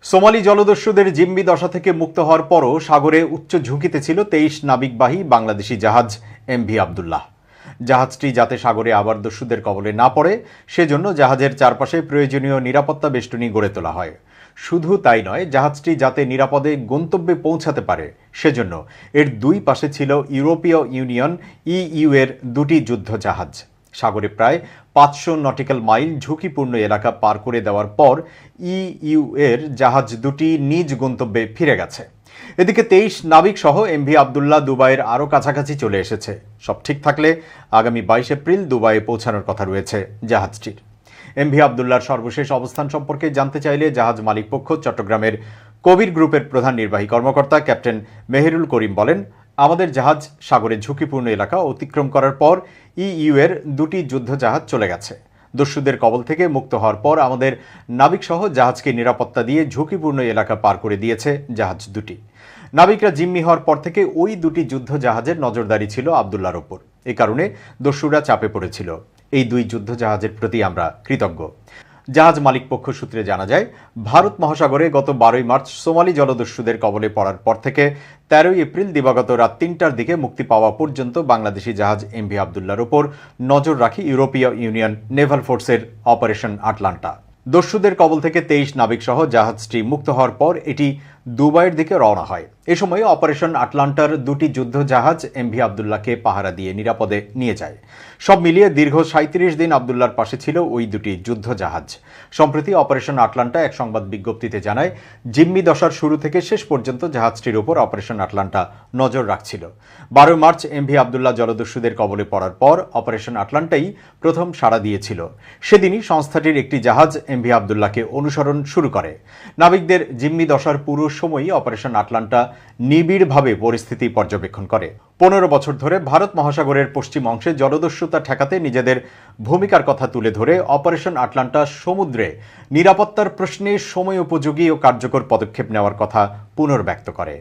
Somali জলদস্যুদের জিম্মি দশা থেকে মুক্ত হওয়ার পরও সাগরে উচ্চ ঝুঁকিতে ছিল ২৩ নাবিকবাহী বাংলাদেশি জাহাজ এমভি আবদুল্লাহ। জাহাজটি যাতে সাগরে আবার দস্যুদের কবলে না পড়ে সেজন্য জাহাজের চারপাশে প্রয়োজনীয় নিরাপত্তা বেষ্টনী গড়ে তোলা হয়। শুধু তাই নয়, জাহাজটি যাতে নিরাপদে গন্তব্যে পৌঁছাতে পারে সেজন্য এর দুই পাশে ছিল ইউরোপীয় ইউনিয়ন ইইউ এর দুটি যুদ্ধ জাহাজ। সাগরে প্রায় ৫০০ নটিক্যাল মাইল ঝুঁকিপূর্ণ এলাকা পার করে দেওয়ার পর ইইউ এর জাহাজ দুটি নিজ গন্তব্যে ফিরে গেছে। এদিকে ২৩ নাবিক সহ এমভি আবদুল্লাহ দুবাইয়ের আরও কাছাকাছি চলে এসেছে। সব ঠিক থাকলে আগামী ২২ এপ্রিল দুবাইয়ে পৌঁছানোর কথা রয়েছে জাহাজটির। এমভি আবদুল্লাহর সর্বশেষ অবস্থান সম্পর্কে জানতে চাইলে জাহাজ মালিক পক্ষ চট্টগ্রামের কবির গ্রুপের প্রধান নির্বাহী কর্মকর্তা ক্যাপ্টেন মেহেরুল করিম বলেন, আমাদের জাহাজ সাগরের ঝুঁকিপূর্ণ এলাকা অতিক্রম করার পর ইইউ এর দুটি যুদ্ধ জাহাজ চলে গেছে। দস্যুদের কবল থেকে মুক্ত হওয়ার পর আমাদের নাবিকসহ জাহাজকে নিরাপত্তা দিয়ে ঝুঁকিপূর্ণ এলাকা পার করে দিয়েছে জাহাজ দুটি। নাবিকরা জিম্মি হওয়ার পর থেকে ওই দুটি যুদ্ধ জাহাজের নজরদারি ছিল আবদুল্লাহর ওপর। এ কারণে দস্যুরা চাপে পড়েছিল। এই দুই যুদ্ধ জাহাজের প্রতি আমরা কৃতজ্ঞ। জাহাজ মালিক পক্ষ সূত্রে জানা যায়, ভারত মহাসাগরে গত ১২ মার্চ সোমালি জলদস্যুদের কবলে পড়ার পর থেকে ১৩ এপ্রিল দিবাগত রাত ৩টার দিকে মুক্তি পাওয়া পর্যন্ত বাংলাদেশি জাহাজ এমভি আবদুল্লাহর ওপর নজর রাখে ইউরোপীয় ইউনিয়ন নেভাল ফোর্সের অপারেশন আটলান্টা। দস্যুদের কবল থেকে ২৩ নাবিক সহ জাহাজটি মুক্ত হওয়ার পর এটি দুবাইয়ের দিকে রওনা হয়। এ সময় অপারেশন আটলান্টার দুটি যুদ্ধ জাহাজ এমভি আবদুল্লাহকে পাহারা দিয়ে নিরাপদে নিয়ে যায়। সব মিলিয়ে দীর্ঘ ৩৭ দিন আবদুল্লাহর পাশে ছিল ওই দুটি যুদ্ধ জাহাজ। সম্প্রতি অপারেশন আটলান্টা এক সংবাদ বিজ্ঞপ্তিতে জানায়, জিম্মি দশার শুরু থেকে শেষ পর্যন্ত জাহাজটির উপর অপারেশন আটলান্টা নজর রাখছিল। ১২ মার্চ এমভি আবদুল্লাহ জলদস্যুদের কবলে পড়ার পর অপারেশন আটলান্টাই প্রথম সাড়া দিয়েছিল। সেদিনই সংস্থাটির একটি জাহাজ এমভি আবদুল্লাহকে অনুসরণ শুরু করে। নাবিকদের জিম্মি দশার পুরো সময়ই অপারেশন আটলান্টা নিবিড়ভাবে পরিস্থিতি পর্যবেক্ষণ করে। ১৫ বছর ধরে ভারত মহাসাগরের পশ্চিম অংশে জলদস্যুতা ঠেকাতে নিজেদের ভূমিকার কথা তুলে ধরে অপারেশন আটলান্টা সমুদ্রে নিরাপত্তার প্রশ্নে সময়োপযোগী ও কার্যকর পদক্ষেপ নেওয়ার কথা পুনর্ব্যক্ত করে।